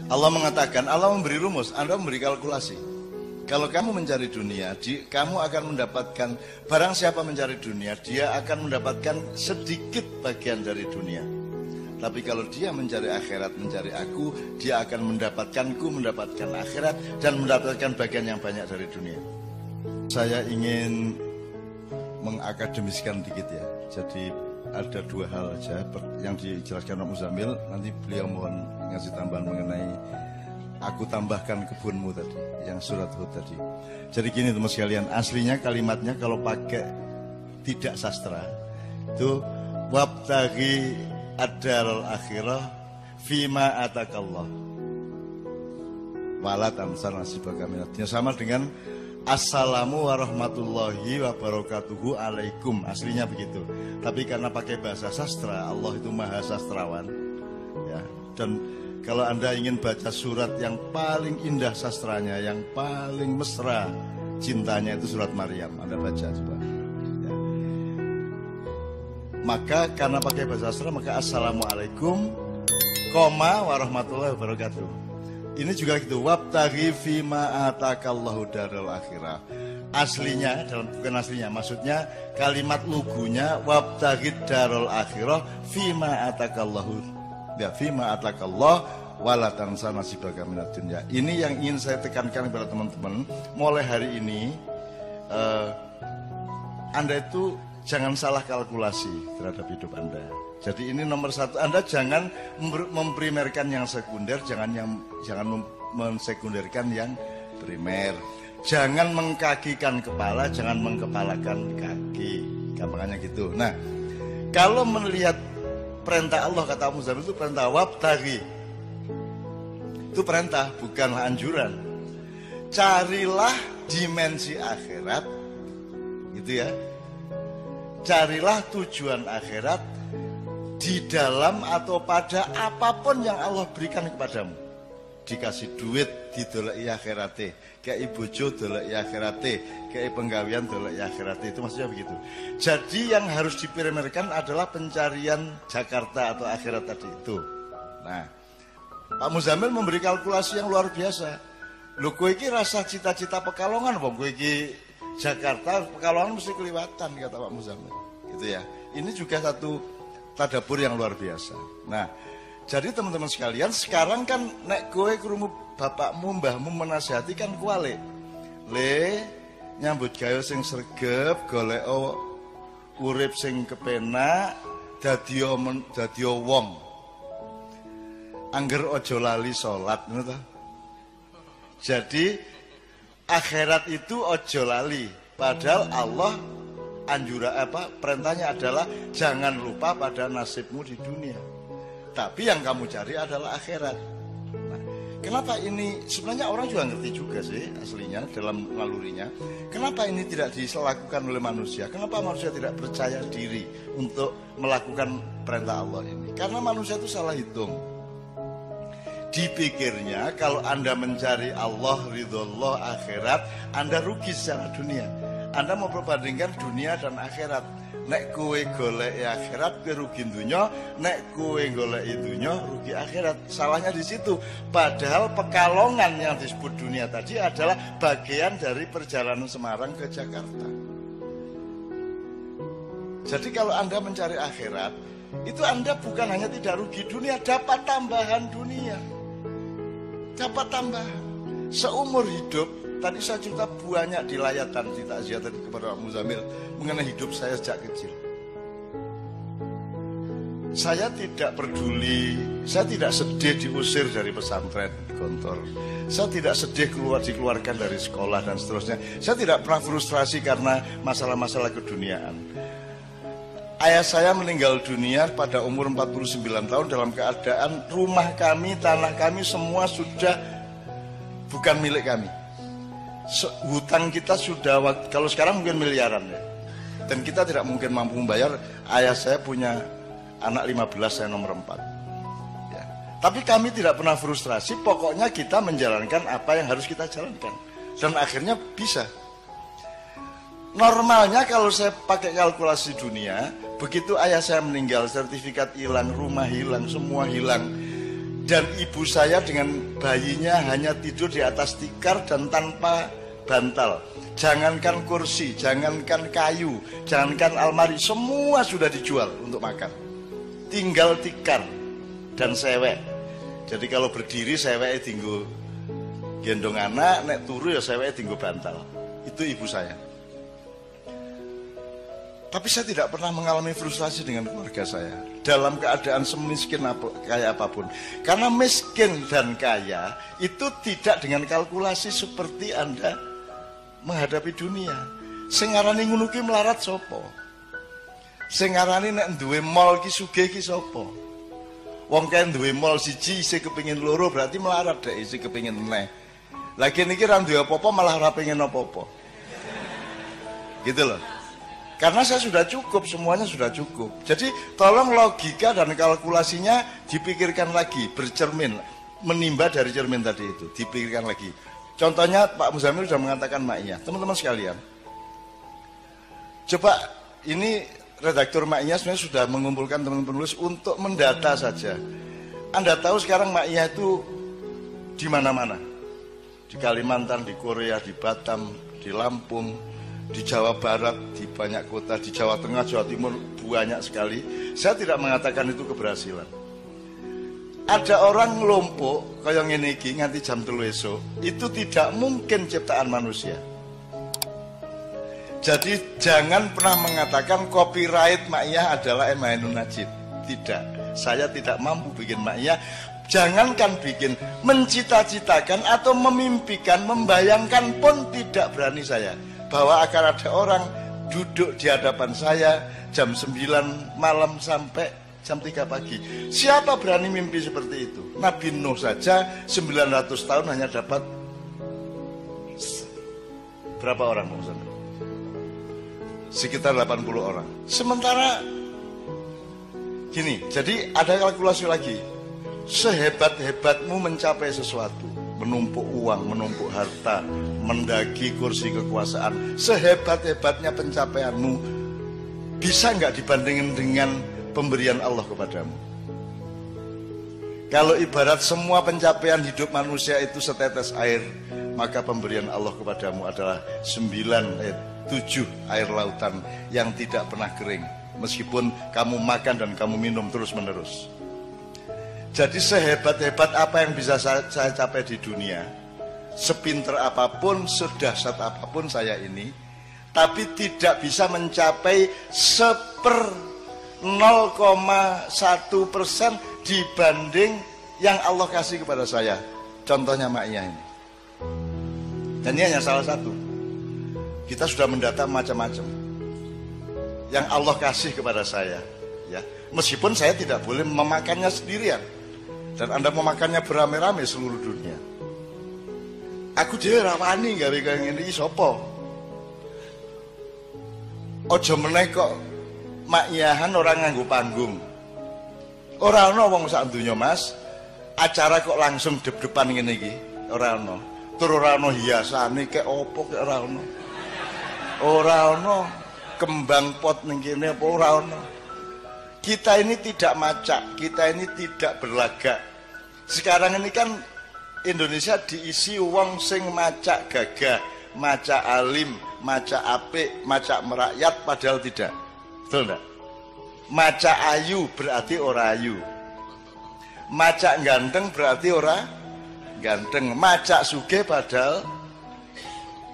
Allah mengatakan, Allah memberi rumus, Anda memberi kalkulasi. Kalau kamu mencari dunia, kamu akan mendapatkan, barang siapa mencari dunia, dia akan mendapatkan sedikit bagian dari dunia. Tapi kalau dia mencari akhirat, mencari aku, dia akan mendapatkanku, mendapatkan akhirat, dan mendapatkan bagian yang banyak dari dunia. Saya ingin mengakademiskan dikit ya. Jadi ada dua hal aja yang dijelaskan Pak Muzamil. Nanti beliau mohon ngasih tambahan mengenai aku tambahkan kebunmu tadi, yang surat Hud tadi. Jadi gini teman sekalian, aslinya kalimatnya kalau pakai tidak sastra itu wabtaghi ad-daral akhirah fima atakallah wala tamsar nasibaka minadnya, sama dengan assalamu warahmatullahi wabarakatuhu alaikum, aslinya begitu. Tapi karena pakai bahasa sastra, Allah itu maha sastrawan ya. Dan kalau Anda ingin baca surat yang paling indah sastranya, yang paling mesra cintanya, itu surat Maryam. Anda baca coba ya. Maka karena pakai bahasa sastra, maka assalamualaikum warahmatullahi wabarakatuh. Ini juga gitu, wabtaghi fima atakallahu daral akhirah. Aslinya, bukan aslinya, maksudnya kalimat lugunya wabtaghi daral akhirah fima atakallahu, ya, fima atakallah wala tansa nasibaka minad dunya. Ini yang ingin saya tekankan kepada teman-teman. Mulai hari ini Anda itu jangan salah kalkulasi terhadap hidup Anda. Jadi ini nomor satu, Anda jangan memprimerkan yang sekunder, jangan mensekunderkan yang primer. Jangan mengkakikan kepala, jangan mengkepalakan kaki. Gampangannya gitu. Nah, kalau melihat perintah Allah, kata Muzamil itu perintah wabtaghi. Itu perintah, bukanlah anjuran. Carilah dimensi akhirat, gitu ya. Carilah tujuan akhirat di dalam atau pada apapun yang Allah berikan kepadamu. Dikasih duit didoleki akhirate, kayak bojo doleki akhirate, kayak penggawean doleki akhirate, itu maksudnya begitu. Jadi yang harus diprimerkan adalah pencarian Jakarta atau akhirat tadi itu. Nah, Pak Muzamil memberi kalkulasi yang luar biasa. Lho kowe iki rasa cita-cita Pekalongan, wong kowe iki Jakarta, Pekalongan mesti kelewatan, kata Pak Muzamil. Gitu ya. Ini juga satu tadabbur yang luar biasa. Nah, jadi teman-teman sekalian, sekarang kan nek kowe krungu bapakmu, mbahmu menasihati kan kuwale. Le nyambut gawe sing sregep, golek urip sing kepenak, dadi wong. Angger aja lali salat, ngono ta? Jadi akhirat itu aja lali. Padahal Allah perintahnya adalah jangan lupa pada nasibmu di dunia. Tapi yang kamu cari adalah akhirat. Nah, kenapa ini sebenarnya orang juga ngerti juga sih aslinya dalam nalurinya. Kenapa ini tidak dilakukan oleh manusia? Kenapa manusia tidak percaya diri untuk melakukan perintah Allah ini? Karena manusia itu salah hitung. Dipikirnya kalau Anda mencari Allah, ridhollah, akhirat, Anda rugi secara dunia. Anda mau perbandingkan dunia dan akhirat. Nek kowe golek akhirat, kowe rugi dunia. Nek kowe golek dunia, rugi akhirat. Salahnya di situ. Padahal Pekalongan yang disebut dunia tadi adalah bagian dari perjalanan Semarang ke Jakarta. Jadi kalau Anda mencari akhirat, itu Anda bukan hanya tidak rugi dunia, dapat tambahan dunia. Dapat tambahan. Seumur hidup, tadi saya cerita banyak di layatan di takziah tadi kepada Pak Muzamil mengenai hidup saya sejak kecil. Saya tidak peduli, saya tidak sedih diusir dari pesantren di Gontor. Saya tidak sedih dikeluarkan dari sekolah dan seterusnya. Saya tidak pernah frustrasi karena masalah-masalah keduniaan. Ayah saya meninggal dunia pada umur 49 tahun dalam keadaan rumah kami, tanah kami semua sudah bukan milik kami. Hutang kita sudah, kalau sekarang mungkin miliaran ya. Dan kita tidak mungkin mampu membayar. Ayah saya punya anak 15, saya nomor 4 ya. Tapi kami tidak pernah frustrasi. Pokoknya kita menjalankan apa yang harus kita jalankan. Dan akhirnya bisa. Normalnya kalau saya pakai kalkulasi dunia, begitu ayah saya meninggal, sertifikat hilang, rumah hilang, semua hilang. Dan ibu saya dengan bayinya hanya tidur di atas tikar dan tanpa bantal. Jangankan kursi, jangankan kayu, jangankan almari, semua sudah dijual untuk makan. Tinggal tikar dan sewek. Jadi kalau berdiri seweknya tinggu gendong anak, nek turu ya seweknya tinggu bantal. Itu ibu saya. Tapi saya tidak pernah mengalami frustrasi dengan keluarga saya dalam keadaan semiskin kaya apapun. Karena miskin dan kaya itu tidak dengan kalkulasi seperti Anda menghadapi dunia. Sing ngarani ngono ki melarat sapa? Sing ngarani nek duwe mall ki sugih ki sapa? Wong kae duwe mall siji isih kepengin loro berarti melarat dek isih kepengin meneh. Lagi niki ra duwe apa-apa malah ora pengen apa-apa. Gitu loh. Karena saya sudah cukup, semuanya sudah cukup. Jadi tolong logika dan kalkulasinya dipikirkan lagi, bercermin, menimba dari cermin tadi itu, dipikirkan lagi. Contohnya Pak Muzamil sudah mengatakan Ma'iyah. Teman-teman sekalian, coba ini redaktur Ma'iyah sebenarnya sudah mengumpulkan teman-teman penulis untuk mendata saja. Anda tahu sekarang Ma'iyah itu di mana-mana. Di Kalimantan, di Korea, di Batam, di Lampung, di Jawa Barat, di banyak kota, di Jawa Tengah, Jawa Timur, banyak sekali. Saya tidak mengatakan itu keberhasilan. Ada orang ngelompok kayak ngene iki nganti jam 3 esuk, itu tidak mungkin ciptaan manusia. Jadi jangan pernah mengatakan copyright Ma'iyah adalah Emainun Najib. Tidak, saya tidak mampu bikin Ma'iyah. Jangankan bikin, mencita-citakan atau memimpikan, membayangkan pun tidak berani saya. Bahwa akan ada orang duduk di hadapan saya jam 9 malam sampai jam 3 pagi. Siapa berani mimpi seperti itu? Nabi Nuh saja 900 tahun hanya dapat berapa orang? Sekitar 80 orang. Sementara gini, jadi ada kalkulasi lagi. Sehebat-hebatmu mencapai sesuatu, menumpuk uang, menumpuk harta, mendaki kursi kekuasaan, sehebat-hebatnya pencapaianmu, bisa nggak dibandingin dengan pemberian Allah kepadamu? Kalau ibarat semua pencapaian hidup manusia itu setetes air, maka pemberian Allah kepadamu adalah 7 air lautan yang tidak pernah kering, meskipun kamu makan dan kamu minum terus-menerus. Jadi sehebat-hebat apa yang bisa saya capai di dunia, sepinter apapun, sedahsyat apapun saya ini, tapi tidak bisa mencapai 0,1% dibanding yang Allah kasih kepada saya. Contohnya Ma'iyah ini. Dan ini hanya salah satu. Kita sudah mendata macam-macam yang Allah kasih kepada saya, ya. Meskipun saya tidak boleh memakannya sendirian, dan Anda memakannya beramai-ramai seluruh dunia. Aku dhewe ra wani gawe kaya ngene iki sapa? Aja meneh kok Ma'iyahan orang nganggo panggung. Ora ana wong sak donya, Mas. Acara kok langsung dep-depan ngene iki, ora ana. Tur ora ana hiasane kek opo kek ora ana. Ora ana kembang pot ning kene apa ora ana. Kita ini tidak macak, kita ini tidak berlagak. Sekarang ini kan Indonesia diisi wong sing macak gagah, macak alim, macak apik, macak merakyat, padahal tidak. Betul enggak? Macak ayu berarti ora ayu. Macak ganteng berarti ora ganteng. Macak sugih padahal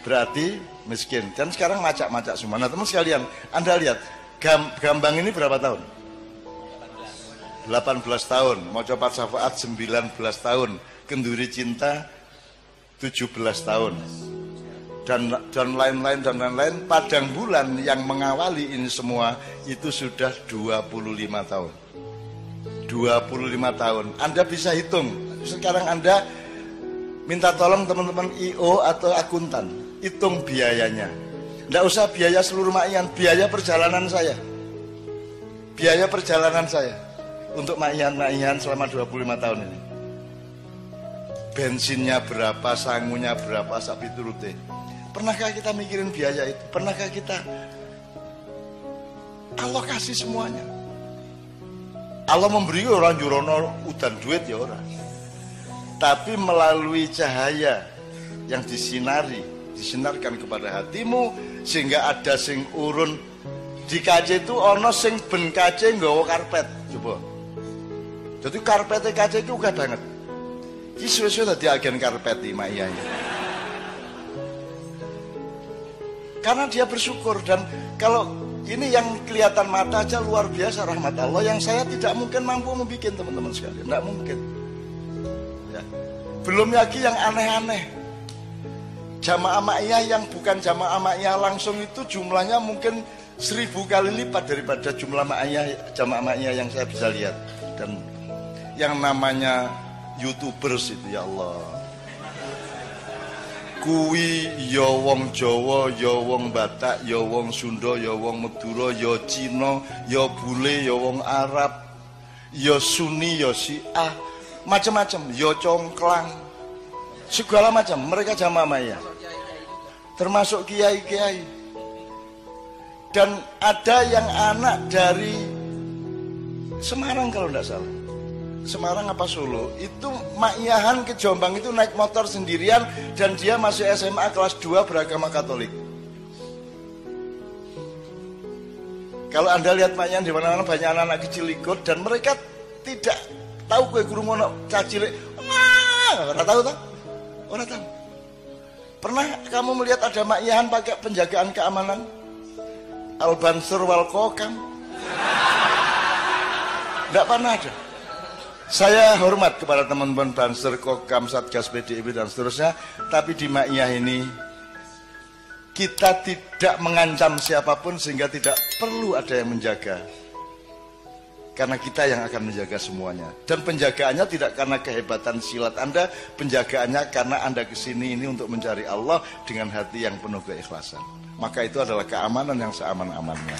berarti miskin. Dan sekarang macak-macak semua. Nah, teman sekalian, Anda lihat Gambang ini berapa tahun? 18 tahun, mau coba syafaat 19 tahun, kenduri cinta 17 tahun, dan lain-lain dan lain-lain. Padang bulan yang mengawali ini semua itu sudah 25 tahun. 25 tahun. Anda bisa hitung. Sekarang Anda minta tolong teman-teman IO atau akuntan, hitung biayanya. Tidak usah biaya seluruh Ma'iyah, biaya perjalanan saya. Biaya perjalanan saya untuk Ma'iyah selama 25 tahun ini. Bensinnya berapa, sangunya berapa, sapi turute. Pernahkah kita mikirin biaya itu? Pernahkah kita? Allah kasih semuanya. Allah memberi orang jurono udan duit ya orang. Tapi melalui cahaya yang disinarkan kepada hatimu, sehingga ada sing urun di kaca itu, ono sing ben kaca nggawa karpet. Coba. Jadi karpetnya kaca itu gak banget. Ini suwe-suwe dadi agen karpet di Mak Iya. Karena dia bersyukur. Dan kalau ini yang kelihatan mata aja luar biasa rahmat Allah yang saya tidak mungkin mampu membuat, teman-teman sekalian. Tidak mungkin ya. Belum lagi yang aneh-aneh. Jamaah Mak Iya yang bukan jamaah Mak Iya langsung itu jumlahnya mungkin 1000 kali lipat daripada jumlah jamaah Mak Iya yang saya bisa lihat. Dan yang namanya YouTubers itu, ya Allah, kuwi ya wong Jawa, ya wong Batak, ya wong Sunda, ya wong Madura, ya Cina, ya bule, ya wong Arab, ya Sunni, ya Syiah, macam-macam, ya congklang, segala macam. Mereka jamaah Mak Iya, termasuk kiai-kiai. Dan ada yang anak dari Semarang kalau tidak salah, Semarang apa Solo, itu Mak Iyahan ke Jombang itu naik motor sendirian, dan dia masih SMA kelas 2 beragama Katolik. Kalau Anda lihat Mak Iyahan di mana-mana banyak anak-anak kecil ikut, dan mereka tidak tahu kue guru mono cacilik. Orang tahu tak? Orang tahu. Pernah kamu melihat ada Mak Iyahan pakai penjagaan keamanan? Al-Bansur wal Kokam? Tidak pernah ada. Saya hormat kepada teman-teman Banser, Kokam, Satgas PDIP dan seterusnya. Tapi di Mak Iya ini kita tidak mengancam siapapun, sehingga tidak perlu ada yang menjaga. Karena kita yang akan menjaga semuanya. Dan penjagaannya tidak karena kehebatan silat Anda, penjagaannya karena Anda kesini ini untuk mencari Allah dengan hati yang penuh keikhlasan. Maka itu adalah keamanan yang seaman-amannya.